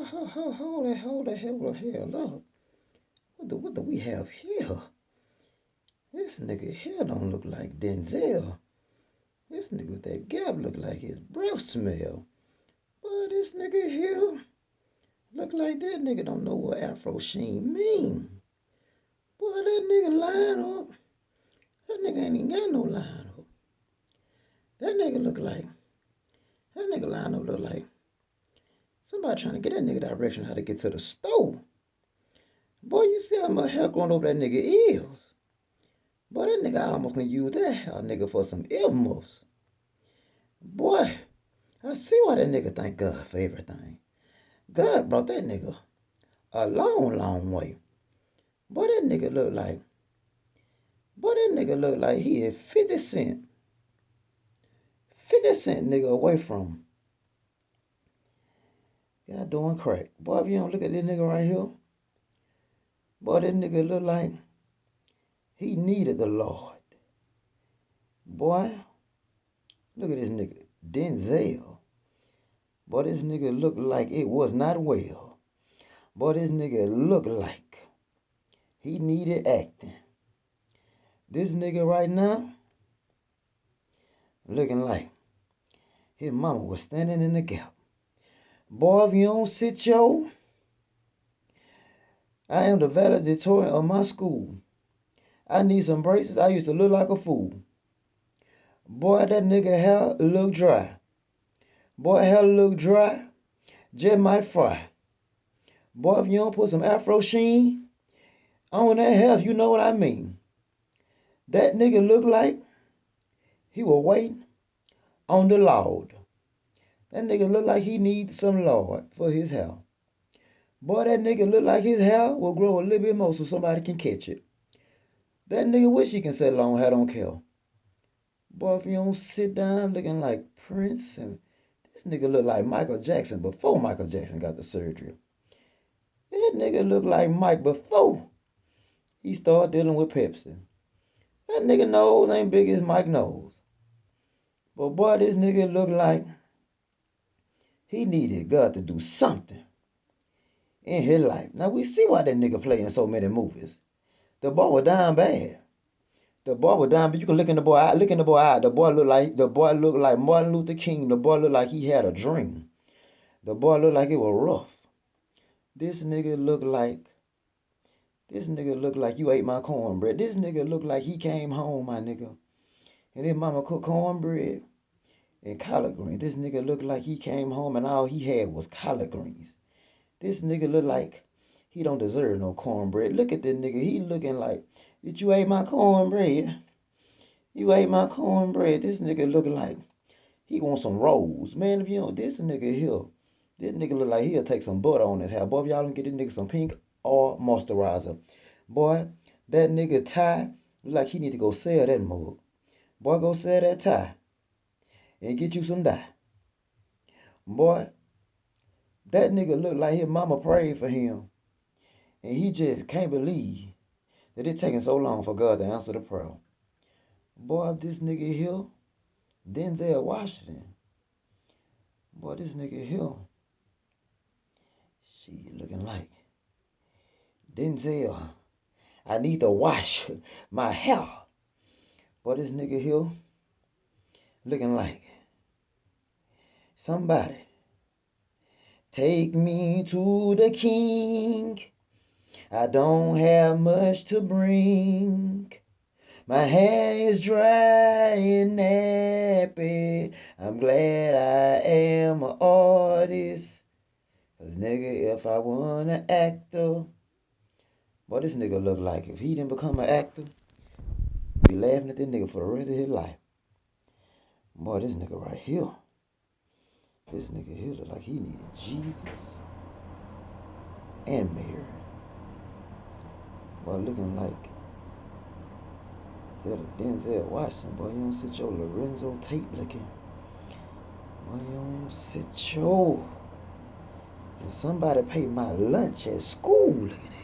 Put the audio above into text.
hold the hell up. What do we have here? This nigga here don't look like Denzel. This nigga with that gap look like his breath smell. But this nigga here look like that nigga don't know what Afro Sheen mean. Boy, that nigga line up. That nigga ain't even got no line up. That nigga line up look like somebody trying to get that nigga direction how to get to the store. Boy, you see how much hair growing over that nigga ears. Boy, that nigga almost can use that hair nigga for some earmuffs. Boy, I see why that nigga thank God for everything. God brought that nigga a long way. Boy, that nigga look like he is 50 Cent. 50 Cent nigga away from y'all doing crack. Boy, if you don't look at this nigga right here, boy, that nigga look like he needed the Lord. Boy, look at this nigga. Denzel. Boy, this nigga look like it was not well. Boy, this nigga look like he needed acting. This nigga right now looking like his mama was standing in the gap. Boy, if you don't sit your, I am the valedictorian of my school. I need some braces. I used to look like a fool. Boy, that nigga hair look dry. Boy, hair look dry. Just might fry. Boy, if you don't put some Afro Sheen on that hair, if you know what I mean. That nigga look like he was waiting on the Lord. That nigga look like he needs some Lord for his hair. Boy, that nigga look like his hair will grow a little bit more so somebody can catch it. That nigga wish he can set long hair, don't care. Boy, if you don't sit down looking like Prince, and this nigga look like Michael Jackson before Michael Jackson got the surgery. That nigga look like Mike before he started dealing with Pepsi. That nigga nose ain't big as Mike nose. But boy, this nigga look like he needed God to do something in his life. Now we see why that nigga play in so many movies. The boy was down bad. The boy was down, but you can look in the boy eye. Look in the boy eye. The boy looked like Martin Luther King. The boy looked like he had a dream. The boy looked like it was rough. This nigga looked like you ate my cornbread. This nigga looked like he came home, my nigga, and his mama cooked cornbread and collard greens. This nigga looked like he came home and all he had was collard greens. This nigga look like he don't deserve no cornbread. Look at this nigga. He looking like, did you ate my cornbread? You ate my cornbread. This nigga looking like he want some rolls. Man, if you don't, this nigga here, this nigga look like he'll take some butter on his hair. Boy, if y'all don't get this nigga some pink or moisturizer. Boy, that nigga tie look like he need to go sell that mug. Boy, go sell that tie and get you some dye. Boy, that nigga look like his mama prayed for him. And he just can't believe that it taking so long for God to answer the prayer. Boy, if this nigga here, Denzel Washington. Boy, this nigga here, she looking like Denzel. I need to wash my hair. Boy, this nigga here looking like somebody. Take me to the king. I don't have much to bring. My hair is dry and nappy. I'm glad I am an artist. Cause nigga, if I want an actor, boy, this nigga look like if he didn't become an actor, be laughing at this nigga for the rest of his life. Boy, this nigga right here. This nigga here look like he needed Jesus and Mary. Boy, looking like that Denzel Washington. Boy, you don't sit your Lorenzo Tate looking. Boy, you don't sit your. And somebody paid my lunch at school looking at.